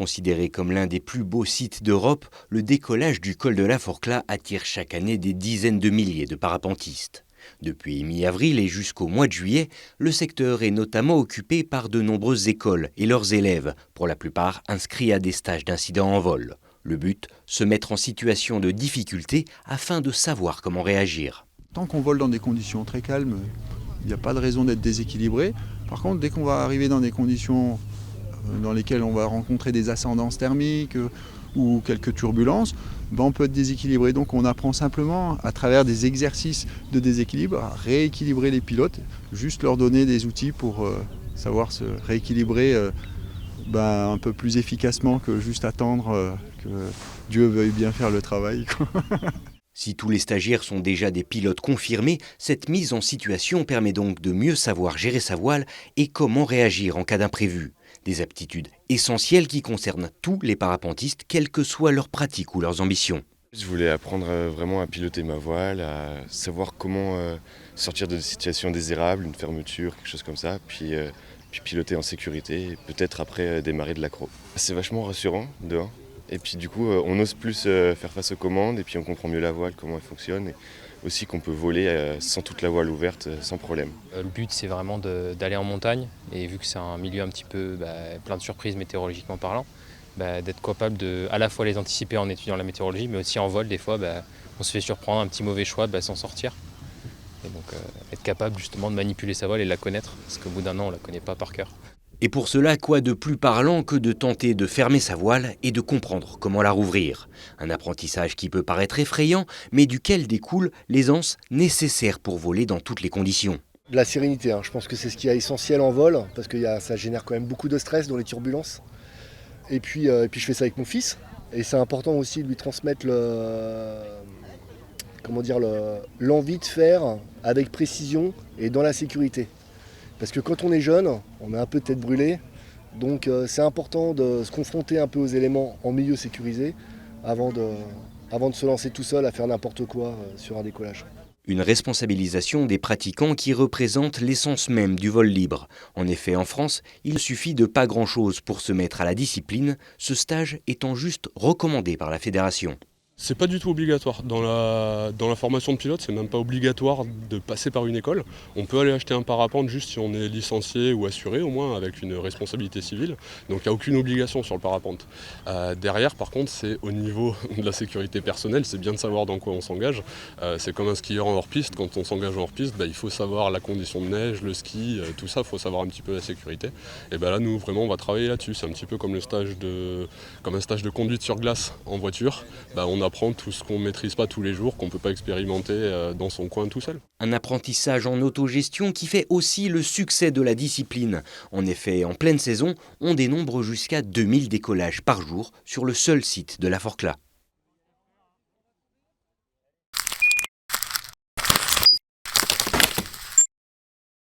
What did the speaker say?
Considéré comme l'un des plus beaux sites d'Europe, le décollage du col de la Forclaz attire chaque année des dizaines de milliers de parapentistes. Depuis mi-avril et jusqu'au mois de juillet, le secteur est notamment occupé par de nombreuses écoles et leurs élèves, pour la plupart inscrits à des stages d'incidents en vol. Le but, se mettre en situation de difficulté afin de savoir comment réagir. Tant qu'on vole dans des conditions très calmes, il n'y a pas de raison d'être déséquilibré. Par contre, dès qu'on va arriver dans des conditions dans lesquelles on va rencontrer des ascendances thermiques ou quelques turbulences, on peut être déséquilibré. Donc on apprend simplement à travers des exercices de déséquilibre à rééquilibrer les pilotes, juste leur donner des outils pour savoir se rééquilibrer un peu plus efficacement que juste attendre que Dieu veuille bien faire le travail. Si tous les stagiaires sont déjà des pilotes confirmés, cette mise en situation permet donc de mieux savoir gérer sa voile et comment réagir en cas d'imprévu. Des aptitudes essentielles qui concernent tous les parapentistes, quelle que soit leur pratique ou leurs ambitions. Je voulais apprendre vraiment à piloter ma voile, à savoir comment sortir de situations désirables, une fermeture, quelque chose comme ça, puis piloter en sécurité et peut-être après démarrer de l'accro. C'est vachement rassurant dehors. Et puis du coup, on ose plus faire face aux commandes et puis on comprend mieux la voile, comment elle fonctionne. Et aussi qu'on peut voler sans toute la voile ouverte, sans problème. Le but, c'est vraiment d'aller en montagne. Et vu que c'est un milieu un petit peu plein de surprises météorologiquement parlant, d'être capable de à la fois les anticiper en étudiant la météorologie, mais aussi en vol, des fois, on se fait surprendre, un petit mauvais choix, s'en sortir. Et donc être capable justement de manipuler sa voile et de la connaître, parce qu'au bout d'un an, on ne la connaît pas par cœur. Et pour cela, quoi de plus parlant que de tenter de fermer sa voile et de comprendre comment la rouvrir. Un apprentissage qui peut paraître effrayant, mais duquel découle l'aisance nécessaire pour voler dans toutes les conditions. De la sérénité, je pense que c'est ce qui est essentiel en vol, parce que ça génère quand même beaucoup de stress dans les turbulences. Et puis je fais ça avec mon fils, et c'est important aussi de lui transmettre l'envie de faire avec précision et dans la sécurité. Parce que quand on est jeune, on a un peu tête brûlée, donc c'est important de se confronter un peu aux éléments en milieu sécurisé avant de se lancer tout seul à faire n'importe quoi sur un décollage. Une responsabilisation des pratiquants qui représente l'essence même du vol libre. En effet, en France, il suffit de pas grand-chose pour se mettre à la discipline, ce stage étant juste recommandé par la fédération. C'est pas du tout obligatoire. Dans la formation de pilote, c'est même pas obligatoire de passer par une école. On peut aller acheter un parapente juste si on est licencié ou assuré, au moins avec une responsabilité civile. Donc il n'y a aucune obligation sur le parapente. Derrière, par contre, c'est au niveau de la sécurité personnelle, c'est bien de savoir dans quoi on s'engage. C'est comme un skieur en hors-piste. Quand on s'engage en hors-piste, il faut savoir la condition de neige, le ski, tout ça, il faut savoir un petit peu la sécurité. Et là, nous, vraiment, on va travailler là-dessus. C'est un petit peu comme un stage de conduite sur glace en voiture. On apprend tout ce qu'on ne maîtrise pas tous les jours, qu'on ne peut pas expérimenter dans son coin tout seul. Un apprentissage en autogestion qui fait aussi le succès de la discipline. En effet, en pleine saison, on dénombre jusqu'à 2000 décollages par jour sur le seul site de la Forclaz.